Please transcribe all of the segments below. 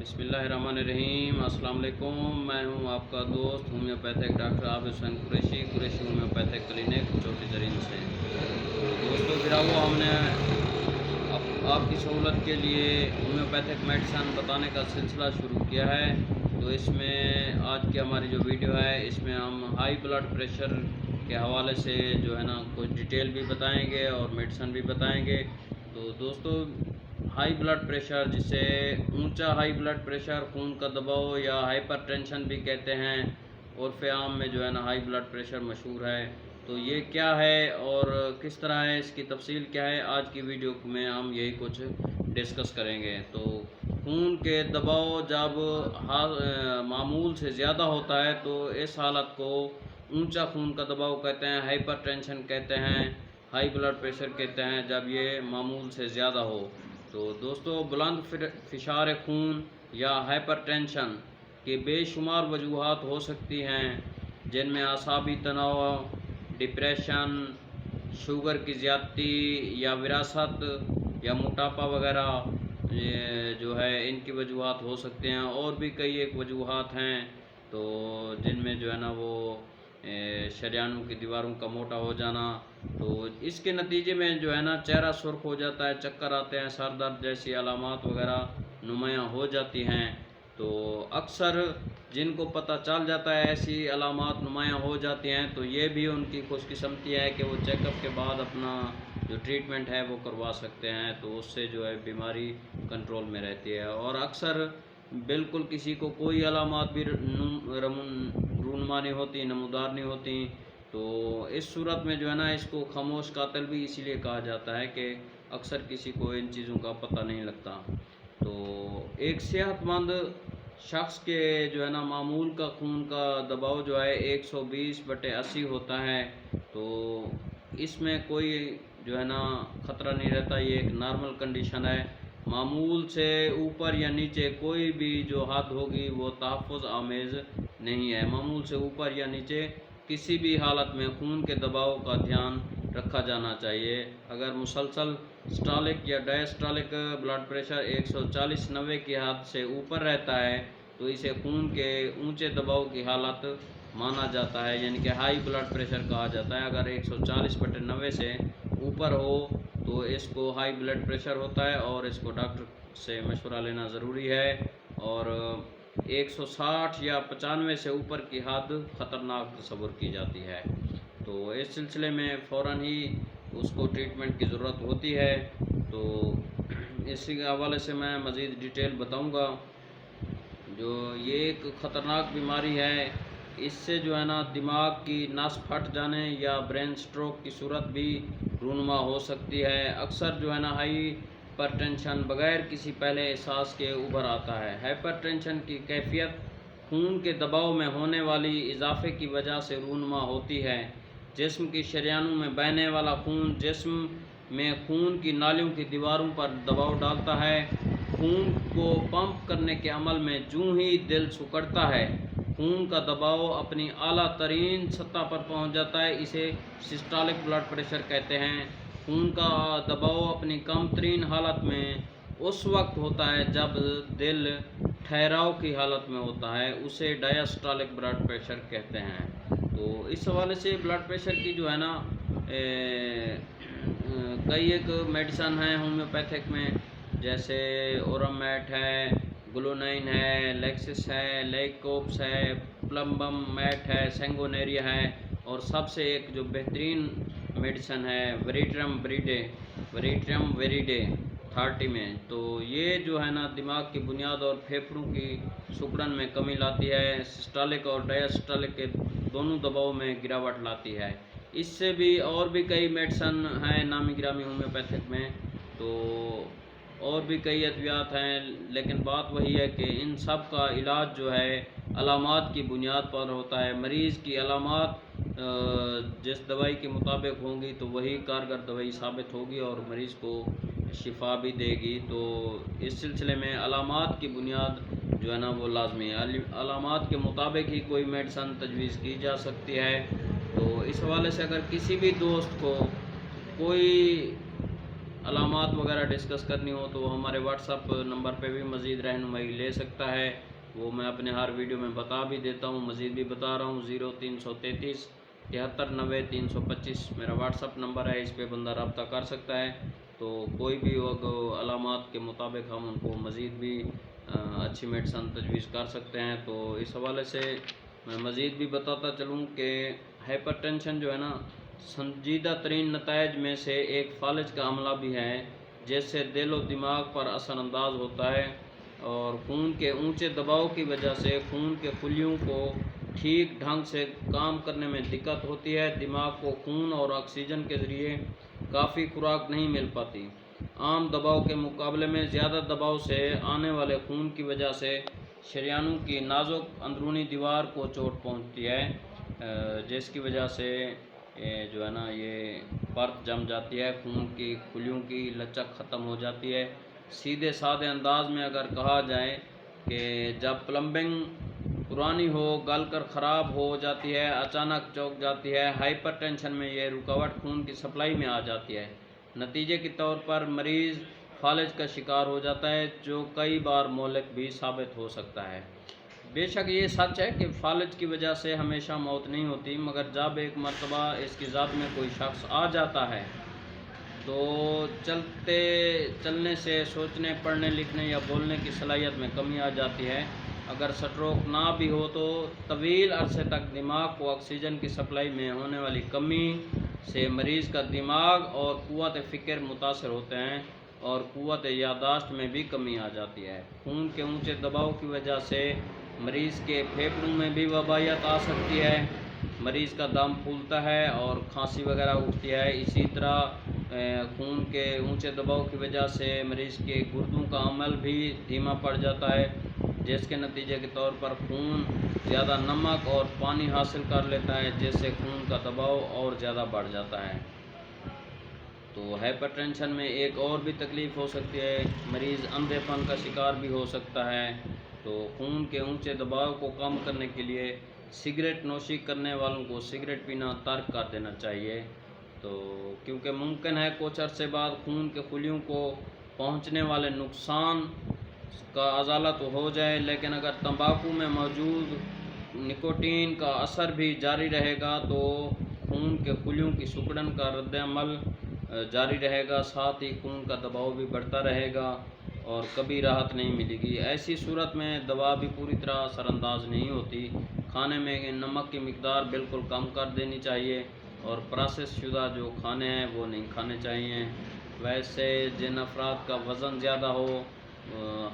بسم اللہ الرحمن الرحیم۔ السلام علیکم، میں ہوں آپ کا دوست ہومیوپیتھک ڈاکٹر عابد حسین قریشی ہومیوپیتھک کلینک چھوٹی زرین سے۔ دوستوں گراؤ، ہم نے آپ کی سہولت کے لیے ہومیوپیتھک میڈیسن بتانے کا سلسلہ شروع کیا ہے۔ تو اس میں آج کی ہماری جو ویڈیو ہے، اس میں ہم ہائی بلڈ پریشر کے حوالے سے جو ہے نا کچھ ڈیٹیل بھی بتائیں گے اور میڈیسن بھی بتائیں گے۔ تو دوستوں، ہائی بلڈ پریشر، جسے اونچا ہائی بلڈ پریشر، خون کا دباؤ یا ہائپر ٹینشن بھی کہتے ہیں، عرف عام میں جو ہے نا ہائی بلڈ پریشر مشہور ہے۔ تو یہ کیا ہے اور کس طرح ہے، اس کی تفصیل کیا ہے، آج کی ویڈیو میں ہم یہی کچھ ڈسکس کریں گے۔ تو خون کے دباؤ جب معمول سے زیادہ ہوتا ہے تو اس حالت کو اونچا خون کا دباؤ کہتے ہیں، ہائپر ٹینشن کہتے ہیں، ہائی بلڈ پریشر کہتے ہیں جب یہ معمول سے زیادہ ہو۔ تو دوستو، بلند فشار خون یا ہائپر ٹینشن کی بے شمار وجوہات ہو سکتی ہیں، جن میں اعصابی تناؤ، ڈپریشن، شوگر کی زیادتی یا وراثت یا موٹاپا وغیرہ جو ہے ان کی وجوہات ہو سکتے ہیں۔ اور بھی کئی ایک وجوہات ہیں تو جن میں جو ہے نا وہ شریانوں کی دیواروں کا موٹا ہو جانا، تو اس کے نتیجے میں جو ہے نا چہرہ سرخ ہو جاتا ہے، چکر آتے ہیں، سر درد جیسی علامات وغیرہ نمایاں ہو جاتی ہیں۔ تو اکثر جن کو پتہ چل جاتا ہے ایسی علامات نمایاں ہو جاتی ہیں، تو یہ بھی ان کی خوش قسمتی ہے کہ وہ چیک اپ کے بعد اپنا جو ٹریٹمنٹ ہے وہ کروا سکتے ہیں، تو اس سے جو ہے بیماری کنٹرول میں رہتی ہے۔ اور اکثر بالکل کسی کو کوئی علامات بھی رونما نہیں ہوتی، نمودار نہیں ہوتی، تو اس صورت میں جو ہے نا اس کو خاموش قاتل بھی اسی لیے کہا جاتا ہے کہ اکثر کسی کو ان چیزوں کا پتہ نہیں لگتا۔ تو ایک صحت مند شخص کے جو ہے نا معمول کا خون کا دباؤ جو ہے 120/80 ہوتا ہے، تو اس میں کوئی جو ہے نا خطرہ نہیں رہتا، یہ ایک نارمل کنڈیشن ہے۔ معمول سے اوپر یا نیچے کوئی بھی جو حد ہوگی وہ تحفظ آمیز نہیں ہے۔ معمول سے اوپر یا نیچے کسی بھی حالت میں خون کے دباؤ کا دھیان رکھا جانا چاہیے۔ اگر مسلسل سسٹالک یا ڈائسٹالک بلڈ پریشر 140/90 کی حد سے اوپر رہتا ہے تو اسے خون کے اونچے دباؤ کی حالت مانا جاتا ہے، یعنی کہ ہائی بلڈ پریشر کہا جاتا ہے۔ اگر 140/90 سے اوپر ہو تو اس کو ہائی بلڈ پریشر ہوتا ہے اور اس کو ڈاکٹر سے مشورہ لینا ضروری ہے۔ اور 160 یا 95 سے اوپر کی حد خطرناک تصور کی جاتی ہے، تو اس سلسلے میں فوراً ہی اس کو ٹریٹمنٹ کی ضرورت ہوتی ہے۔ تو اسی کے حوالے سے میں مزید ڈیٹیل بتاؤں گا۔ جو یہ ایک خطرناک بیماری ہے، اس سے جو ہے نا دماغ کی نس پھٹ جانے یا برین سٹروک کی صورت بھی رونما ہو سکتی ہے۔ اکثر جو ہے نا ہائی پر ٹینشن بغیر کسی پہلے احساس کے ابھر آتا ہے۔ ہائپر ٹینشن کی کیفیت خون کے دباؤ میں ہونے والی اضافے کی وجہ سے رونما ہوتی ہے۔ جسم کی شریانوں میں بہنے والا خون جسم میں خون کی نالیوں کی دیواروں پر دباؤ ڈالتا ہے۔ خون کو پمپ کرنے کے عمل میں جوں ہی دل سکڑتا ہے، خون کا دباؤ اپنی اعلیٰ ترین سطح پر پہنچ جاتا ہے، اسے سسٹالک بلڈ پریشر کہتے ہیں۔ خون کا دباؤ اپنی کم ترین حالت میں اس وقت ہوتا ہے جب دل ٹھہراؤ کی حالت میں ہوتا ہے، اسے ڈائسٹالک بلڈ پریشر کہتے ہیں۔ تو اس حوالے سے بلڈ پریشر کی جو ہے نا کئی ایک میڈیسن ہیں ہومیوپیتھک میں، جیسے اورمیٹ ہے، گلونائن ہے، لیکسس ہے، لیکوپس ہے، پلمبم میٹ ہے، سینگونیریا ہے، اور سب سے ایک جو بہترین میڈیسن ہے وریٹرم ویریڈے 30 میں۔ تو یہ جو ہے نا دماغ کی بنیاد اور پھیپھڑوں کی سکڑن میں کمی لاتی ہے، سسٹالک اور ڈائسٹالک کے دونوں دباؤ میں گراوٹ لاتی ہے۔ اس سے بھی اور بھی کئی میڈیسن ہیں نامی گرامی ہومیوپیتھک میں، تو اور بھی کئی ادویات ہیں، لیکن بات وہی ہے کہ ان سب کا علاج جو ہے علامات کی بنیاد پر ہوتا ہے۔ مریض کی علامات جس دوائی کے مطابق ہوں گی تو وہی کارگر دوائی ثابت ہوگی اور مریض کو شفا بھی دے گی۔ تو اس سلسلے میں علامات کی بنیاد جو ہے نا وہ لازمی ہے، علامات کے مطابق ہی کوئی میڈیسن تجویز کی جا سکتی ہے۔ تو اس حوالے سے اگر کسی بھی دوست کو کوئی علامات وغیرہ ڈسکس کرنی ہو تو وہ ہمارے واٹس اپ نمبر پہ بھی مزید رہنمائی لے سکتا ہے، وہ میں اپنے ہر ویڈیو میں بتا بھی دیتا ہوں، مزید بھی بتا رہا ہوں۔ 0333 7390 325 میرا واٹس اپ نمبر ہے، اس پہ بندہ رابطہ کر سکتا ہے، تو کوئی بھی علامات کے مطابق ہم ان کو مزید بھی اچھی میڈیسن تجویز کر سکتے ہیں۔ تو اس حوالے سے میں مزید بھی بتاتا چلوں کہ ہائپر ٹینشن جو ہے نا، سنجیدہ ترین نتائج میں سے ایک فالج کا عملہ بھی ہے، جس سے دل و دماغ پر اثر انداز ہوتا ہے، اور خون کے اونچے دباؤ کی وجہ سے خون کے خلیوں کو ٹھیک ڈھنگ سے کام کرنے میں دقت ہوتی ہے، دماغ کو خون اور آکسیجن کے ذریعے کافی خوراک نہیں مل پاتی۔ عام دباؤ کے مقابلے میں زیادہ دباؤ سے آنے والے خون کی وجہ سے شریانوں کی نازک اندرونی دیوار کو چوٹ پہنچتی ہے، جس کی وجہ سے جو ہے نا یہ پرت جم جاتی ہے، خون کی خلیوں کی لچک ختم ہو جاتی ہے۔ سیدھے سادے انداز میں اگر کہا جائے کہ جب پلمبنگ پرانی ہو، گل کر خراب ہو جاتی ہے، اچانک چوک جاتی ہے، ہائپر ٹینشن میں یہ رکاوٹ خون کی سپلائی میں آ جاتی ہے، نتیجے کے طور پر مریض فالج کا شکار ہو جاتا ہے، جو کئی بار مہلک بھی ثابت ہو سکتا ہے۔ بے شک یہ سچ ہے کہ فالج کی وجہ سے ہمیشہ موت نہیں ہوتی، مگر جب ایک مرتبہ اس کی ذات میں کوئی شخص آ جاتا ہے تو چلنے سے سوچنے، پڑھنے، لکھنے یا بولنے کی صلاحیت میں کمی آ جاتی ہے۔ اگر سٹروک نہ بھی ہو تو طویل عرصے تک دماغ کو آکسیجن کی سپلائی میں ہونے والی کمی سے مریض کا دماغ اور قوت فکر متاثر ہوتے ہیں، اور قوت یادداشت میں بھی کمی آ جاتی ہے۔ خون کے اونچے دباؤ کی وجہ سے مریض کے پھیپھڑوں میں بھی وبائیت آ سکتی ہے، مریض کا دم پھولتا ہے اور کھانسی وغیرہ اٹھتی ہے۔ اسی طرح خون کے اونچے دباؤ کی وجہ سے مریض کے گردوں کا عمل بھی دھیما پڑ جاتا ہے، جس کے نتیجے کے طور پر خون زیادہ نمک اور پانی حاصل کر لیتا ہے، جس سے خون کا دباؤ اور زیادہ بڑھ جاتا ہے۔ تو ہائپر ٹینشن میں ایک اور بھی تکلیف ہو سکتی ہے، مریض اندھے پن کا شکار بھی ہو سکتا ہے۔ تو خون کے اونچے دباؤ کو کم کرنے کے لیے سگریٹ نوشی کرنے والوں کو سگریٹ پینا ترک کر دینا چاہیے، تو کیونکہ ممکن ہے کچھ عرصے بعد خون کے خلیوں کو پہنچنے والے نقصان کا ازالہ تو ہو جائے، لیکن اگر تمباکو میں موجود نکوٹین کا اثر بھی جاری رہے گا تو خون کے خلیوں کی سکڑن کا رد عمل جاری رہے گا، ساتھ ہی خون کا دباؤ بھی بڑھتا رہے گا اور کبھی راحت نہیں ملے گی۔ ایسی صورت میں دوا بھی پوری طرح اثر انداز نہیں ہوتی۔ کھانے میں نمک کی مقدار بالکل کم کر دینی چاہیے، اور پروسیس شدہ جو کھانے ہیں وہ نہیں کھانے چاہیے۔ ویسے جن افراد کا وزن زیادہ ہو،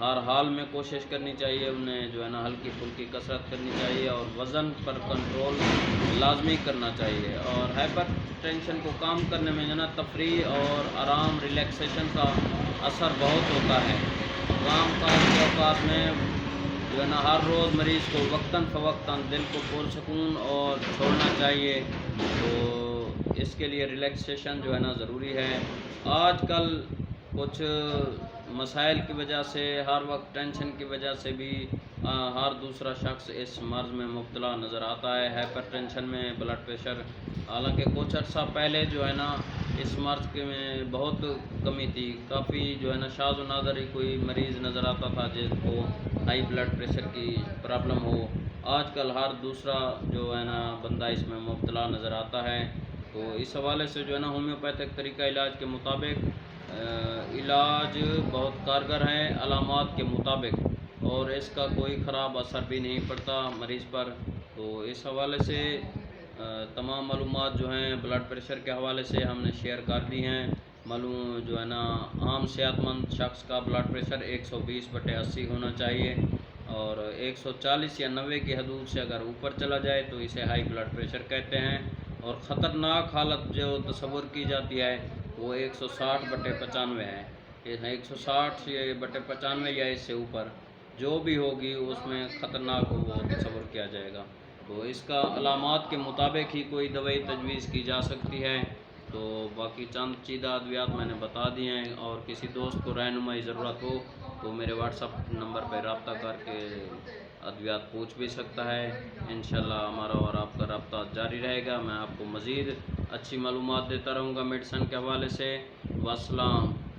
ہر حال میں کوشش کرنی چاہیے، انہیں جو ہے نا ہلکی پھلکی کسرت کرنی چاہیے اور وزن پر کنٹرول لازمی کرنا چاہیے۔ اور ہائپر ٹینشن کو کم کرنے میں جو ہے نا تفریح اور آرام، ریلیکسیشن کا اثر بہت ہوتا ہے۔ کام کاج کے اوقات میں جو ہے نا ہر روز مریض کو وقتاً فوقتاً دل کو پرسکون اور چھوڑنا چاہیے، تو اس کے لیے ریلیکسیشن جو ہے نا ضروری ہے۔ آج کل کچھ مسائل کی وجہ سے، ہر وقت ٹینشن کی وجہ سے بھی ہر دوسرا شخص اس مرض میں مبتلا نظر آتا ہے، ہائپر ٹینشن میں، بلڈ پریشر۔ حالانکہ کچھ عرصہ پہلے جو ہے نا اس مرض کے میں بہت کمی تھی، کافی جو ہے نا شاذ و نادر ہی کوئی مریض نظر آتا تھا جس کو ہائی بلڈ پریشر کی پرابلم ہو۔ آج کل ہر دوسرا جو ہے نا بندہ اس میں مبتلا نظر آتا ہے۔ تو اس حوالے سے جو ہے نا ہومیوپیتھک طریقہ علاج کے مطابق علاج بہت کارگر ہے علامات کے مطابق، اور اس کا کوئی خراب اثر بھی نہیں پڑتا مریض پر۔ تو اس حوالے سے تمام معلومات جو ہیں بلڈ پریشر کے حوالے سے ہم نے شیئر کر دی ہیں۔ معلوم جو ہے نا عام صحت مند شخص کا بلڈ پریشر 120/80 ہونا چاہیے، اور 140 یا 90 کی حدود سے اگر اوپر چلا جائے تو اسے ہائی بلڈ پریشر کہتے ہیں، اور خطرناک حالت جو تصور کی جاتی ہے وہ 160/95 ہے۔ 160/95 یا اس سے اوپر جو بھی ہوگی اس میں خطرناک وہ تصور کیا جائے گا۔ تو اس کا علامات کے مطابق ہی کوئی دوائی تجویز کی جا سکتی ہے۔ تو باقی چند چیزیں ادویات میں نے بتا دی ہیں، اور کسی دوست کو رہنمائی ضرورت ہو تو میرے واٹس اپ نمبر پہ رابطہ کر کے ادویات پوچھ بھی سکتا ہے۔ انشاءاللہ ہمارا اور آپ کا رابطہ جاری رہے گا۔ میں آپ کو مزید اچھی معلومات دیتا رہوں گا میڈیسن کے حوالے سے۔ والسلام۔